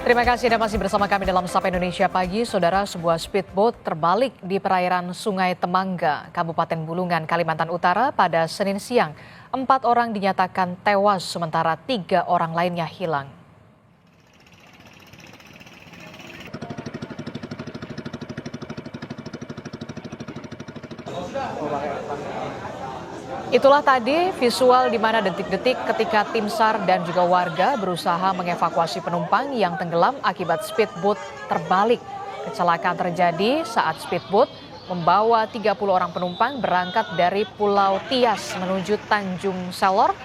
Terima kasih Anda masih bersama kami dalam Sapa Indonesia Pagi. Saudara, sebuah speedboat terbalik di perairan Sungai Temangga, Kabupaten Bulungan, Kalimantan Utara pada Senin siang. 4 orang dinyatakan tewas, sementara 3 orang lainnya hilang. Itulah tadi visual di mana detik-detik ketika tim SAR dan juga warga berusaha mengevakuasi penumpang yang tenggelam akibat speedboat terbalik. Kecelakaan terjadi saat speedboat membawa 30 orang penumpang berangkat dari Pulau Tias menuju Tanjung Selor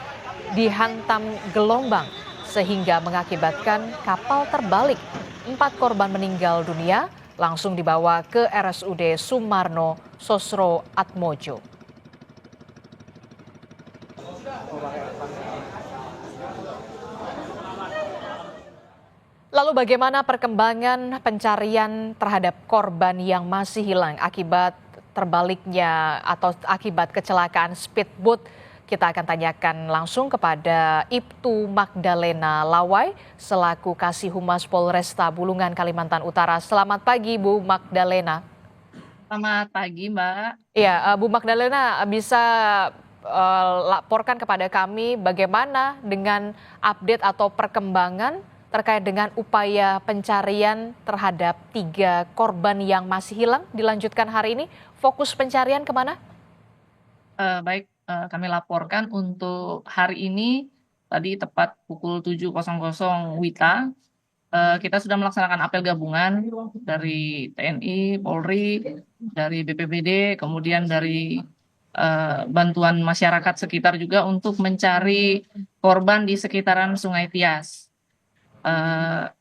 dihantam gelombang sehingga mengakibatkan kapal terbalik. 4 korban meninggal dunia langsung dibawa ke RSUD Sumarno Sosro Atmojo. Lalu bagaimana perkembangan pencarian terhadap korban yang masih hilang akibat terbaliknya atau akibat kecelakaan speedboat? Kita akan tanyakan langsung kepada Ibtu Magdalena Lawai selaku Kasih Humas Polresta Bulungan, Kalimantan Utara. Selamat pagi Bu Magdalena. Selamat pagi, Mbak. Ya, Bu Magdalena bisa laporkan kepada kami bagaimana dengan update atau perkembangan terkait dengan upaya pencarian terhadap 3 korban yang masih hilang dilanjutkan hari ini. Fokus pencarian kemana? Baik, kami laporkan untuk hari ini, tadi tepat pukul 7.00 WITA, kita sudah melaksanakan apel gabungan dari TNI, Polri, dari BPBD, kemudian dari bantuan masyarakat sekitar juga untuk mencari korban di sekitaran Sungai Tias.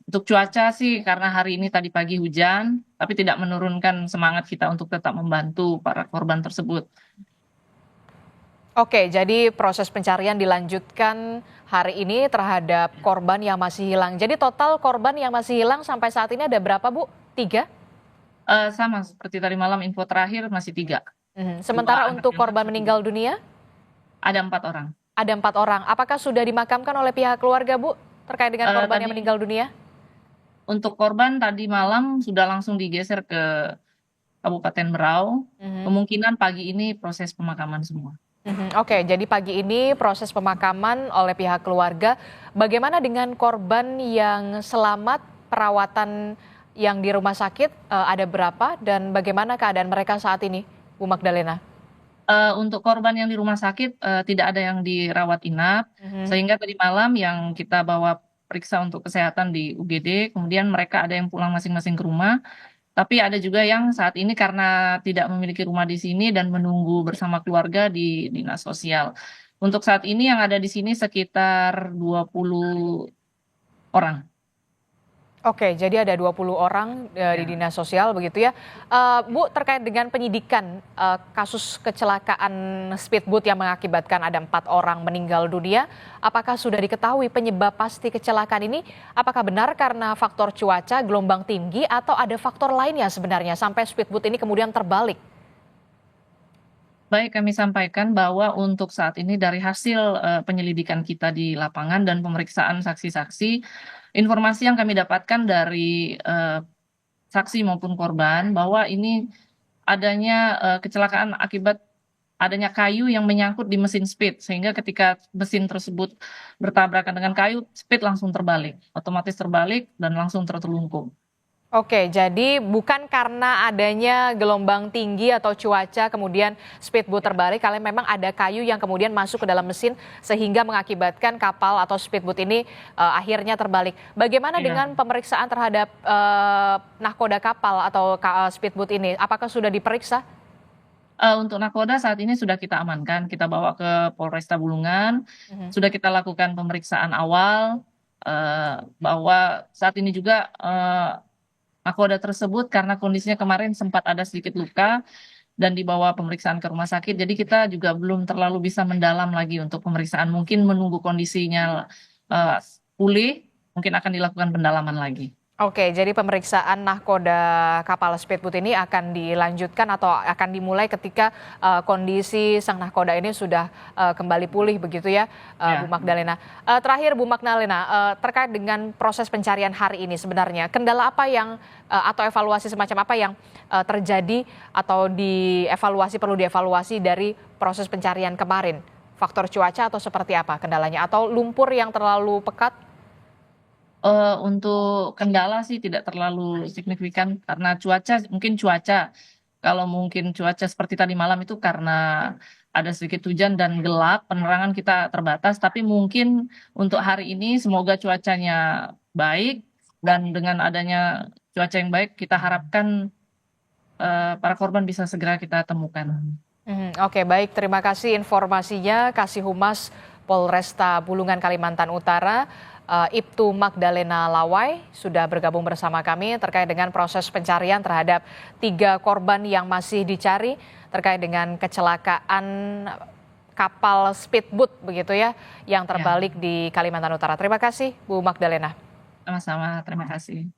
Untuk cuaca sih karena hari ini tadi pagi hujan, tapi tidak menurunkan semangat kita untuk tetap membantu para korban tersebut. Oke, jadi proses pencarian dilanjutkan hari ini terhadap korban yang masih hilang. Jadi total korban yang masih hilang sampai saat ini ada berapa, Bu? 3? Sama seperti tadi malam info terakhir masih 3. Sementara 2 anak untuk yang korban masih meninggal dunia? ada 4 orang. Ada 4 orang. Apakah sudah dimakamkan oleh pihak keluarga, Bu, terkait dengan korban yang Tadi meninggal dunia? untuk korban tadi malam sudah langsung digeser ke Kabupaten Berau. Mhm. Kemungkinan pagi ini proses pemakaman semua. Oke, jadi pagi ini proses pemakaman oleh pihak keluarga. Bagaimana dengan korban yang selamat, perawatan yang di rumah sakit ada berapa dan bagaimana keadaan mereka saat ini, Bu Magdalena? Untuk korban yang di rumah sakit tidak ada yang dirawat inap, Mhm. sehingga tadi malam yang kita bawa periksa untuk kesehatan di UGD, kemudian mereka ada yang pulang masing-masing ke rumah. Tapi ada juga yang saat ini karena tidak memiliki rumah di sini dan menunggu bersama keluarga di dinas sosial. Untuk saat ini yang ada di sini sekitar 20 orang. Oke, jadi ada 20 orang di Ya. dinas sosial begitu ya. Bu, terkait dengan penyidikan kasus kecelakaan speedboat yang mengakibatkan ada 4 orang meninggal dunia, apakah sudah diketahui penyebab pasti kecelakaan ini? Apakah benar karena faktor cuaca, gelombang tinggi, atau ada faktor lainnya sebenarnya sampai speedboat ini kemudian terbalik? Baik, kami sampaikan bahwa untuk saat ini dari hasil penyelidikan kita di lapangan dan pemeriksaan saksi-saksi, informasi yang kami dapatkan dari saksi maupun korban bahwa ini adanya kecelakaan akibat adanya kayu yang menyangkut di mesin speed, sehingga ketika mesin tersebut bertabrakan dengan kayu, speed langsung terbalik, otomatis terbalik dan langsung tertelungkup. Oke, jadi bukan karena adanya gelombang tinggi atau cuaca kemudian speedboat terbalik, kalau memang ada kayu yang kemudian masuk ke dalam mesin sehingga mengakibatkan kapal atau speedboat ini akhirnya terbalik. Bagaimana Iya. dengan pemeriksaan terhadap nahkoda kapal atau speedboat ini? Apakah sudah diperiksa? Untuk nakoda saat ini sudah kita amankan, kita bawa ke Polresta Bulungan, Mhm. sudah kita lakukan pemeriksaan awal, bahwa saat ini juga nakoda tersebut karena kondisinya kemarin sempat ada sedikit luka dan dibawa pemeriksaan ke rumah sakit, jadi kita juga belum terlalu bisa mendalam lagi untuk pemeriksaan, mungkin menunggu kondisinya pulih, mungkin akan dilakukan pendalaman lagi. Oke, jadi pemeriksaan nahkoda kapal speedboat ini akan dilanjutkan atau akan dimulai ketika kondisi sang nahkoda ini sudah kembali pulih begitu ya, Bu Ya. Magdalena. Terakhir Bu Magdalena, terkait dengan proses pencarian hari ini sebenarnya kendala apa yang atau evaluasi semacam apa yang terjadi atau perlu dievaluasi dari proses pencarian kemarin? Faktor cuaca atau seperti apa kendalanya? Atau lumpur yang terlalu pekat? Untuk kendala sih tidak terlalu signifikan karena cuaca, mungkin cuaca. Kalau mungkin cuaca seperti tadi malam itu karena ada sedikit hujan dan gelap, penerangan kita terbatas. Tapi mungkin untuk hari ini semoga cuacanya baik dan dengan adanya cuaca yang baik kita harapkan para korban bisa segera kita temukan. Oke, baik. Terima kasih informasinya, Kasih Humas Polresta Bulungan, Kalimantan Utara, Ibtu Magdalena Lawai, sudah bergabung bersama kami terkait dengan proses pencarian terhadap 3 korban yang masih dicari terkait dengan kecelakaan kapal speedboat begitu ya, yang Ya, terbalik di Kalimantan Utara. Terima kasih, Bu Magdalena. sama-sama. Terima kasih.